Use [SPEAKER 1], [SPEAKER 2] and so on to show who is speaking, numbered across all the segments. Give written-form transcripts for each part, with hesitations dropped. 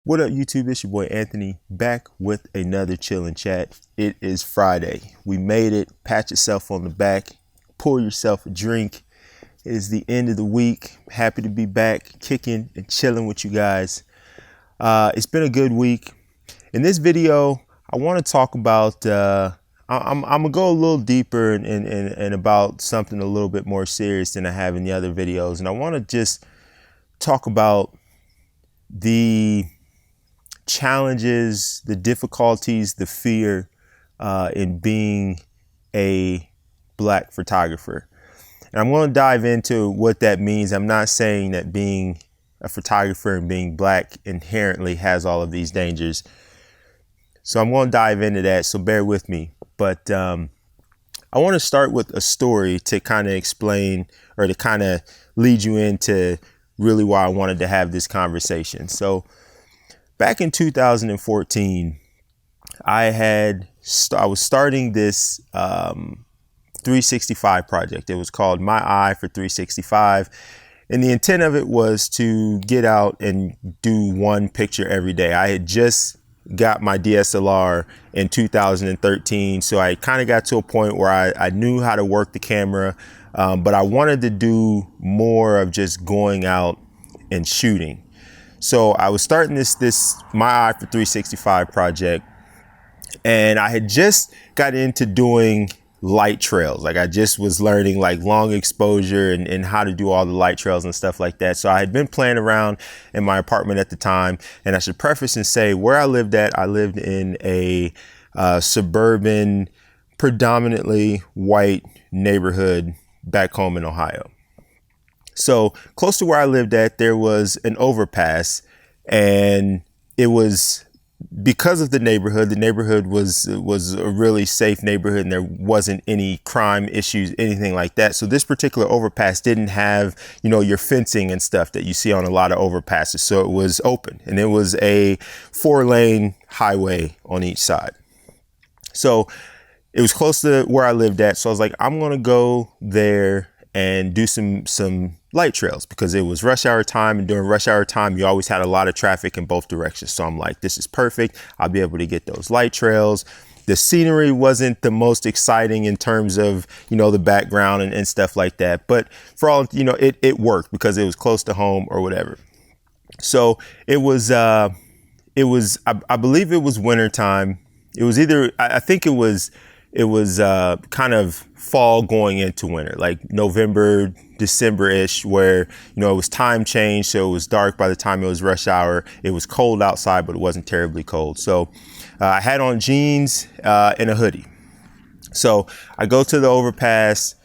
[SPEAKER 1] What up, YouTube? It's your boy Anthony, back with another chillin' chat. It is Friday. We made it. Pat yourself on the back. Pour yourself a drink. It is the end of the week. Happy to be back, kicking and chilling with you guys. It's been a good week. In this video, I want to talk about. I'm gonna go a little deeper and about something a little bit more serious than I have in the other videos, and I want to just talk about the challenges, the difficulties, the fear in being a Black photographer. And I'm going to dive into what that means. I'm not saying that being a photographer and being Black inherently has all of these dangers. So I'm going to dive into that, so bear with me. But I want to start with a story to kind of explain or to kind of lead you into really why I wanted to have this conversation. So back in 2014, I was starting this 365 project. It was called My Eye for 365. And the intent of it was to get out and do one picture every day. I had just got my DSLR in 2013. So I kind of got to a point where I knew how to work the camera, but I wanted to do more of just going out and shooting. So I was starting this My Eye for 365 project, and I had just got into doing light trails. Like I just was learning like long exposure and how to do all the light trails and stuff like that. So I had been playing around in my apartment at the time, and I should preface and say where I lived at, I lived in a suburban, predominantly white neighborhood back home in Ohio. So close to where I lived at, there was an overpass, and it was because of the neighborhood. The neighborhood was a really safe neighborhood, and there wasn't any crime issues, anything like that. So this particular overpass didn't have, your fencing and stuff that you see on a lot of overpasses. So it was open, and it was a 4-lane highway on each side. So it was close to where I lived at. So I was like, I'm going to go there and do some light trails, because it was rush hour time, and during rush hour time you always had a lot of traffic in both directions. So I'm like, this is perfect. I'll be able to get those light trails. The scenery wasn't the most exciting in terms of the background and stuff like that, but for all it worked because it was close to home or whatever. So it was I believe it was winter time. It was either I think it was kind of fall going into winter, like November, December-ish, where, it was time change. So it was dark by the time it was rush hour. It was cold outside, but it wasn't terribly cold. So I had on jeans and a hoodie. So I go to the overpass,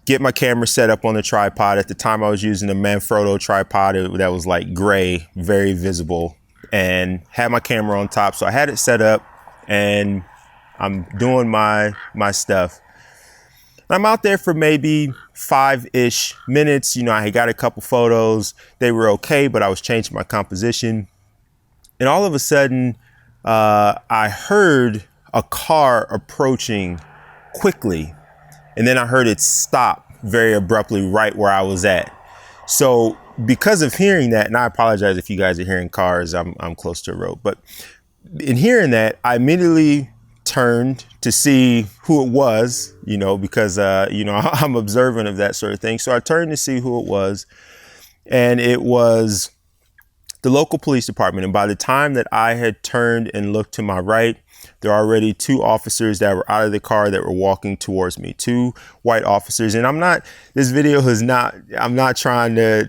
[SPEAKER 1] get my camera set up on the tripod. At the time I was using a Manfrotto tripod that was like gray, very visible, and had my camera on top. So I had it set up, and I'm doing my stuff. I'm out there for maybe 5-ish minutes. I had got a couple photos. They were okay, but I was changing my composition. And all of a sudden, I heard a car approaching quickly. And then I heard it stop very abruptly right where I was at. So because of hearing that, and I apologize if you guys are hearing cars, I'm close to a road. But in hearing that, I immediately turned to see who it was, because, I'm observant of that sort of thing. So I turned to see who it was, and it was the local police department. And by the time that I had turned and looked to my right, there were already 2 officers that were out of the car that were walking towards me, 2 white officers. And I'm not trying to,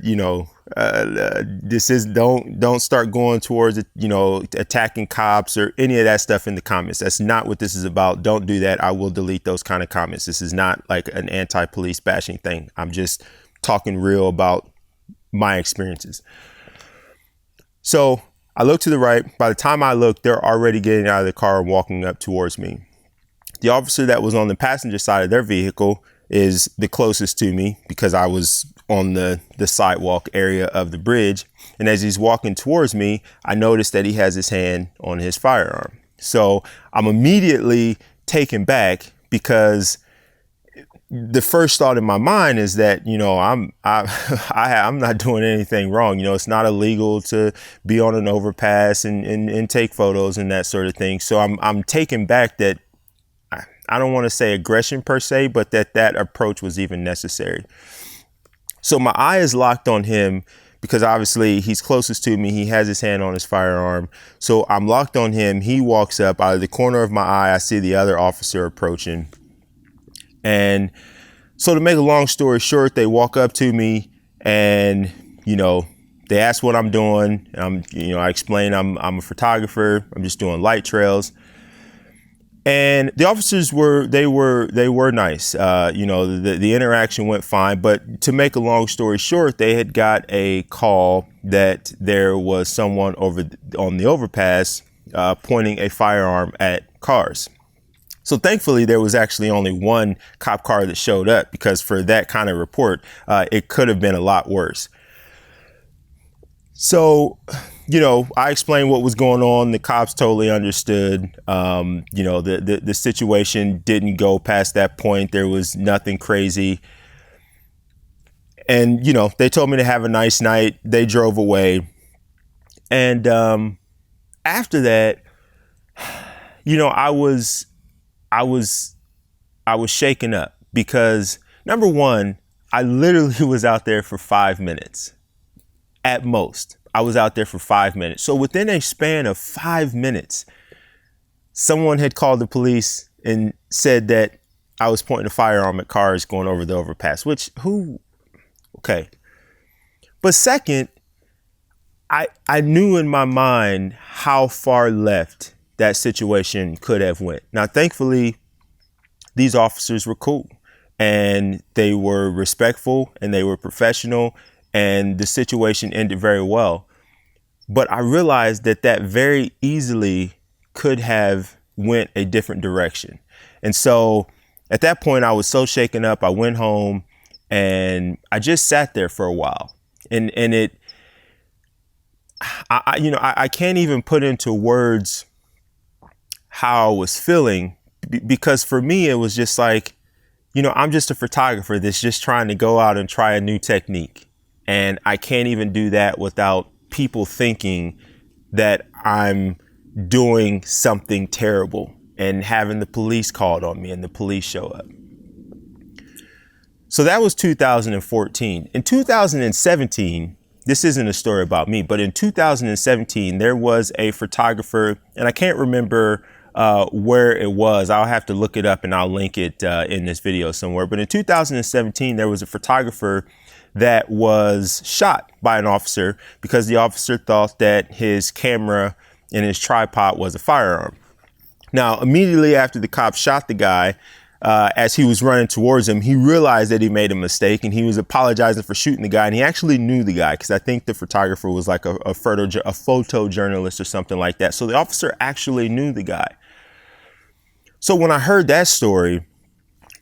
[SPEAKER 1] this is don't start going towards attacking cops or any of that stuff in the comments. That's not what this is about. Don't do that. I will delete those kind of comments. This is not like an anti-police bashing thing. I'm just talking real about my experiences. So I look to the right. By the time I look, they're already getting out of the car and walking up towards me. The officer that was on the passenger side of their vehicle is the closest to me, because I was on the sidewalk area of the bridge. And as he's walking towards me, I noticed that he has his hand on his firearm. So I'm immediately taken back, because the first thought in my mind is that, I'm not doing anything wrong. It's not illegal to be on an overpass and take photos and that sort of thing. So I'm taken back that I don't want to say aggression per se, but that approach was even necessary. So my eye is locked on him because obviously he's closest to me. He has his hand on his firearm. So I'm locked on him. He walks up. Out of the corner of my eye, I see the other officer approaching. And so to make a long story short, they walk up to me and, they ask what I'm doing. I explain I'm a photographer. I'm just doing light trails. And the officers were nice. The interaction went fine. But to make a long story short, they had got a call that there was someone on the overpass pointing a firearm at cars. So thankfully, there was actually only one cop car that showed up, because for that kind of report, it could have been a lot worse. So, I explained what was going on. The cops totally understood. The situation didn't go past that point. There was nothing crazy. And, they told me to have a nice night. They drove away. And after that, I was shaken up because, number one, I literally was out there for 5 minutes. At most, I was out there for 5 minutes. So within a span of 5 minutes, someone had called the police and said that I was pointing a firearm at cars going over the overpass, okay. But second, I knew in my mind how far left that situation could have went. Now, thankfully, these officers were cool and they were respectful and they were professional, and the situation ended very well. But I realized that very easily could have went a different direction. And so at that point, I was so shaken up. I went home and I just sat there for a while. And I can't even put into words how I was feeling, because for me, it was just like, I'm just a photographer that's just trying to go out and try a new technique. And I can't even do that without people thinking that I'm doing something terrible and having the police called on me and the police show up. So that was 2014. In 2017, this isn't a story about me, but in 2017, there was a photographer, and I can't remember where it was. I'll have to look it up and I'll link it in this video somewhere. But in 2017, there was a photographer that was shot by an officer because the officer thought that his camera and his tripod was a firearm. Now, immediately after the cop shot the guy, as he was running towards him, he realized that he made a mistake and he was apologizing for shooting the guy. And he actually knew the guy because I think the photographer was like a photojournalist or something like that. So the officer actually knew the guy. So when I heard that story,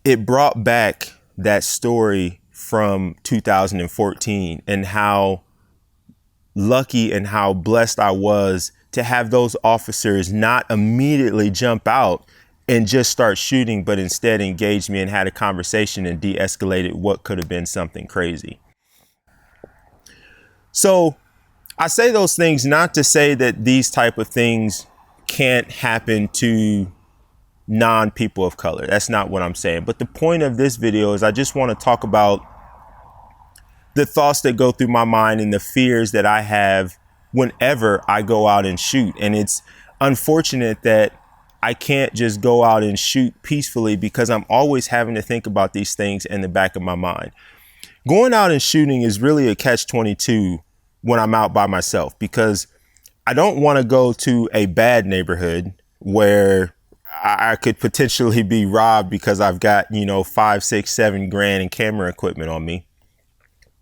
[SPEAKER 1] it brought back that story from 2014 and how lucky and how blessed I was to have those officers not immediately jump out and just start shooting, but instead engaged me and had a conversation and de-escalated what could have been something crazy. So I say those things not to say that these type of things can't happen to non-people of color. That's not what I'm saying. But the point of this video is I just want to talk about the thoughts that go through my mind and the fears that I have whenever I go out and shoot. And it's unfortunate that I can't just go out and shoot peacefully because I'm always having to think about these things in the back of my mind. Going out and shooting is really a catch-22 when I'm out by myself, because I don't want to go to a bad neighborhood where I could potentially be robbed because I've got, $5, $6, $7 grand in camera equipment on me.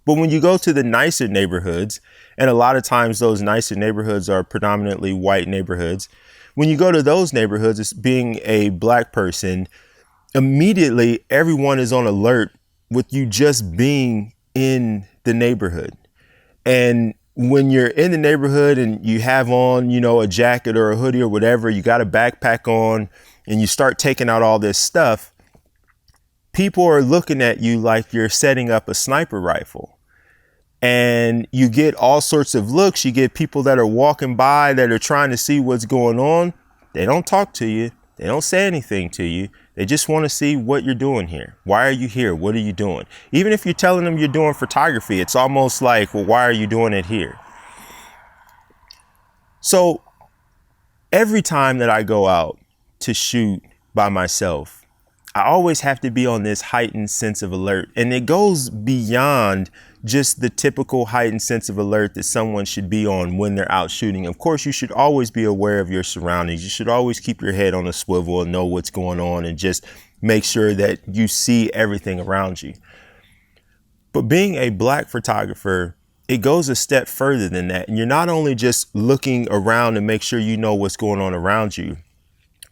[SPEAKER 1] But when you go to the nicer neighborhoods, and a lot of times those nicer neighborhoods are predominantly white neighborhoods, when you go to those neighborhoods, it's being a black person, immediately everyone is on alert with you just being in the neighborhood. And when you're in the neighborhood and you have on, a jacket or a hoodie or whatever, you got a backpack on and you start taking out all this stuff, people are looking at you like you're setting up a sniper rifle. And you get all sorts of looks. You get people that are walking by that are trying to see what's going on. They don't talk to you. They don't say anything to you. They just want to see what you're doing here. Why are you here? What are you doing? Even if you're telling them you're doing photography, it's almost like, well, why are you doing it here? So every time that I go out to shoot by myself, I always have to be on this heightened sense of alert. And it goes beyond just the typical heightened sense of alert that someone should be on when they're out shooting. Of course, you should always be aware of your surroundings. You should always keep your head on a swivel and know what's going on and just make sure that you see everything around you. But being a Black photographer, it goes a step further than that. And you're not only just looking around to make sure you know what's going on around you,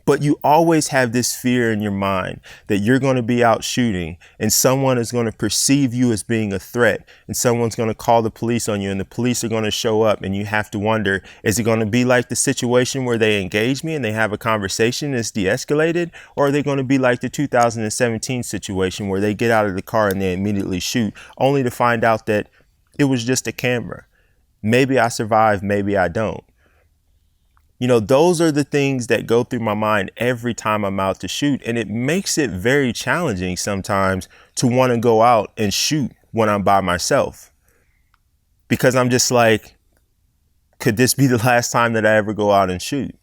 [SPEAKER 1] but you always have this fear in your mind that you're going to be out shooting and someone is going to perceive you as being a threat, and someone's going to call the police on you, and the police are going to show up, and you have to wonder, is it going to be like the situation where they engage me and they have a conversation that's de-escalated? Or are they going to be like the 2017 situation where they get out of the car and they immediately shoot, only to find out that it was just a camera? Maybe I survive, maybe I don't. You know, those are the things that go through my mind every time I'm out to shoot. And it makes it very challenging sometimes to want to go out and shoot when I'm by myself, because I'm just like, could this be the last time that I ever go out and shoot?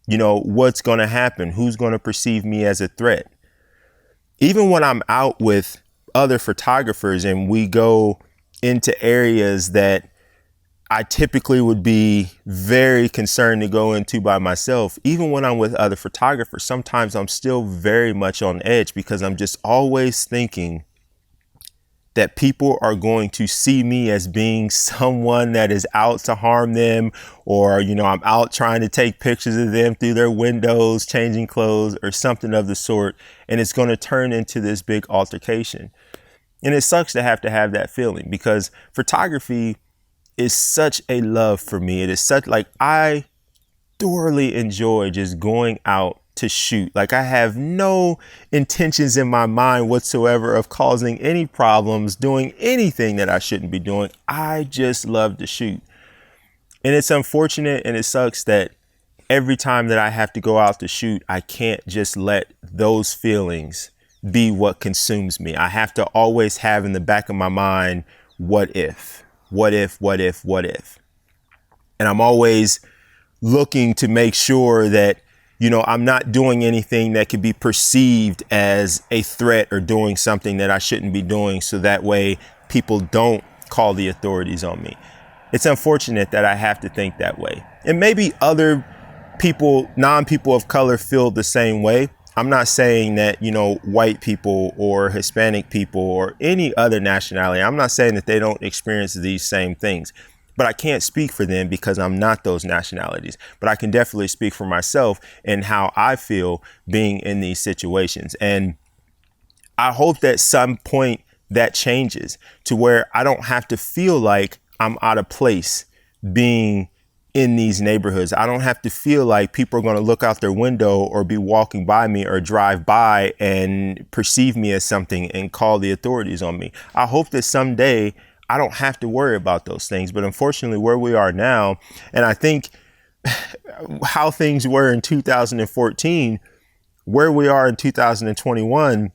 [SPEAKER 1] You know, what's going to happen? Who's going to perceive me as a threat? Even when I'm out with other photographers and we go into areas that I typically would be very concerned to go into by myself, even when I'm with other photographers, sometimes I'm still very much on edge because I'm just always thinking that people are going to see me as being someone that is out to harm them, or, you know, I'm out trying to take pictures of them through their windows, changing clothes or something of the sort. And it's going to turn into this big altercation. And it sucks to have that feeling, because photography is such a love for me. It is such, like, I thoroughly enjoy just going out to shoot. Like, I have no intentions in my mind whatsoever of causing any problems, doing anything that I shouldn't be doing. I just love to shoot. And it's unfortunate and it sucks that every time that I have to go out to shoot, I can't just let those feelings be what consumes me. I have to always have in the back of my mind, what if? What if? And I'm always looking to make sure that, you know, I'm not doing anything that could be perceived as a threat or doing something that I shouldn't be doing, so that way people don't call the authorities on me. It's unfortunate that I have to think that way. And maybe other people, non-people of color, feel the same way. I'm not saying that, you know, white people or Hispanic people or any other nationality, I'm not saying that they don't experience these same things, but I can't speak for them because I'm not those nationalities. But I can definitely speak for myself and how I feel being in these situations. And I hope that some point that changes to where I don't have to feel like I'm out of place being in these neighborhoods. I don't have to feel like people are going to look out their window or be walking by me or drive by and perceive me as something and call the authorities on me. I hope that someday I don't have to worry about those things. But unfortunately, where we are now, and I think how things were in 2014, where we are in 2021,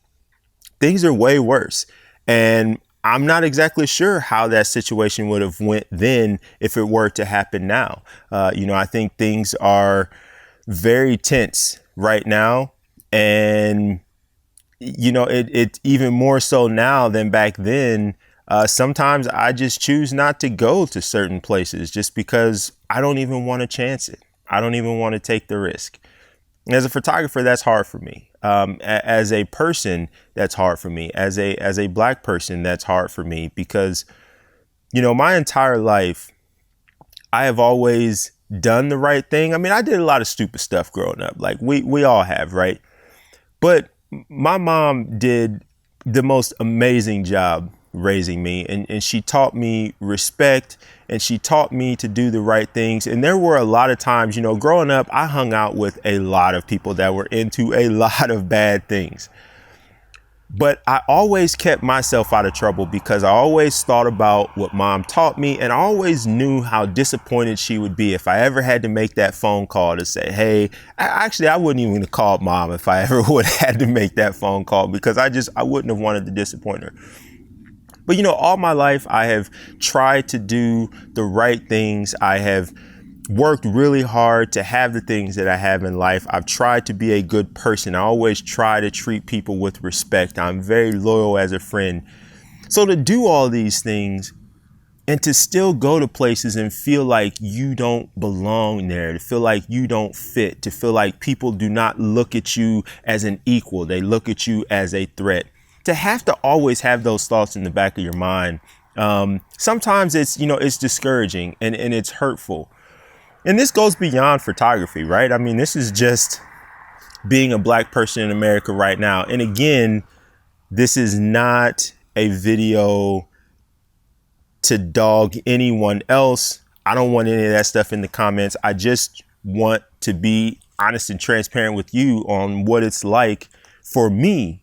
[SPEAKER 1] things are way worse. And I'm not exactly sure how that situation would have went then if it were to happen now. You know, I think things are very tense right now. And, you know, it even more so now than back then. Sometimes I just choose not to go to certain places just because I don't even want to chance it. I don't even want to take the risk. As a photographer, that's hard for me. As a person, that's hard for me. As a Black person, that's hard for me because, you know, my entire life, I have always done the right thing. I mean, I did a lot of stupid stuff growing up, like we all have, right? But my mom did the most amazing job raising me, and she taught me respect, and she taught me to do the right things. And there were a lot of times, you know, growing up, I hung out with a lot of people that were into a lot of bad things. But I always kept myself out of trouble because I always thought about what mom taught me, and I always knew how disappointed she would be if I ever had to make that phone call to say, hey, I wouldn't even have called mom if I ever would have had to make that phone call, because I wouldn't have wanted to disappoint her. But, you know, all my life I have tried to do the right things. I have worked really hard to have the things that I have in life. I've tried to be a good person. I always try to treat people with respect. I'm very loyal as a friend. So to do all these things and to still go to places and feel like you don't belong there, to feel like you don't fit, to feel like people do not look at you as an equal, they look at you as a threat, to have to always have those thoughts in the back of your mind. Sometimes it's, you know, it's discouraging and it's hurtful. And this goes beyond photography, right? I mean, this is just being a black person in America right now. And again, this is not a video to dog anyone else. I don't want any of that stuff in the comments. I just want to be honest and transparent with you on what it's like for me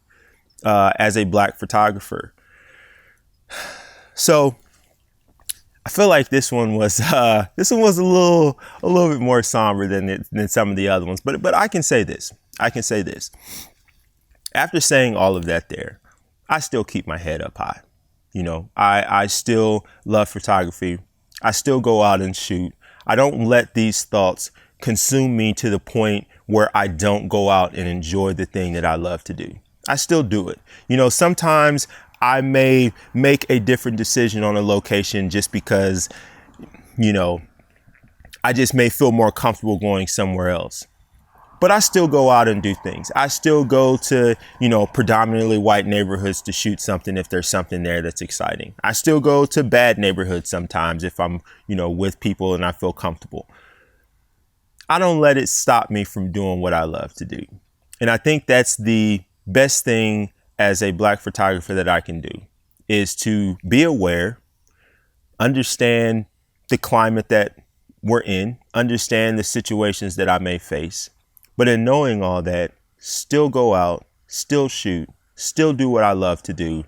[SPEAKER 1] as a black photographer. So I feel like this one was a little bit more somber than some of the other ones. But I can say this. After saying all of that there, I still keep my head up high. You know, I still love photography. I still go out and shoot. I don't let these thoughts consume me to the point where I don't go out and enjoy the thing that I love to do. I still do it. You know, sometimes I may make a different decision on a location just because, you know, I just may feel more comfortable going somewhere else. But I still go out and do things. I still go to, you know, predominantly white neighborhoods to shoot something if there's something there that's exciting. I still go to bad neighborhoods sometimes if I'm, you know, with people and I feel comfortable. I don't let it stop me from doing what I love to do. And I think that's the best thing as a black photographer that I can do, is to be aware, understand the climate that we're in, understand the situations that I may face. But in knowing all that, still go out, still shoot, still do what I love to do.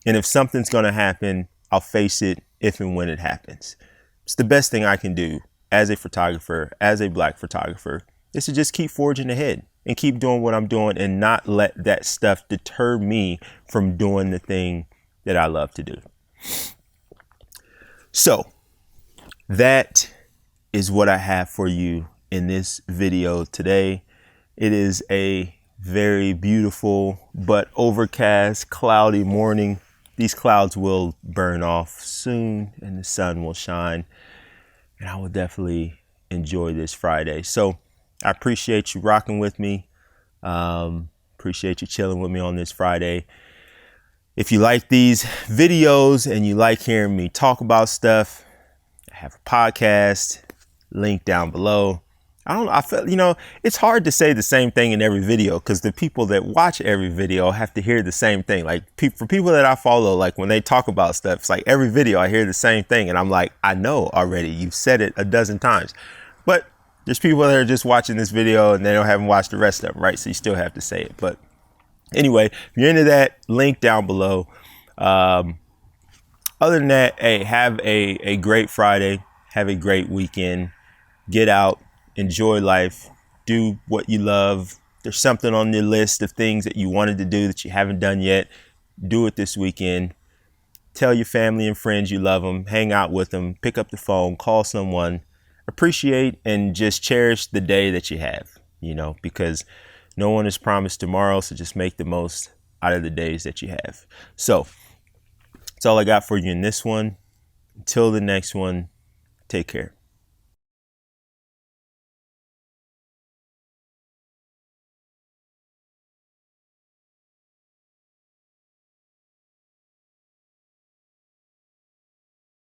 [SPEAKER 1] And if something's going to happen, I'll face it if and when it happens. It's the best thing I can do as a photographer, as a black photographer, is to just keep forging ahead and keep doing what I'm doing and not let that stuff deter me from doing the thing that I love to do. So that is what I have for you in this video today. It is a very beautiful but overcast, cloudy morning. These clouds will burn off soon and the sun will shine, and I will definitely enjoy this Friday. So I appreciate you rocking with me. Appreciate you chilling with me on this Friday. If you like these videos and you like hearing me talk about stuff, I have a podcast, link down below. I feel, you know, it's hard to say the same thing in every video because the people that watch every video have to hear the same thing. Like for people that I follow, like when they talk about stuff, it's like every video I hear the same thing. And I'm like, I know already, you've said it a dozen times. But there's people that are just watching this video and they haven't watched the rest of them, right? So you still have to say it. But anyway, if you're into that, link down below. Other than that, hey, have a great Friday. Have a great weekend. Get out, enjoy life, do what you love. There's something on your list of things that you wanted to do that you haven't done yet. Do it this weekend. Tell your family and friends you love them. Hang out with them. Pick up the phone. Call someone. Appreciate and just cherish the day that you have, you know, because no one is promised tomorrow. So just make the most out of the days that you have. So that's all I got for you in this one. Until the next one, take care.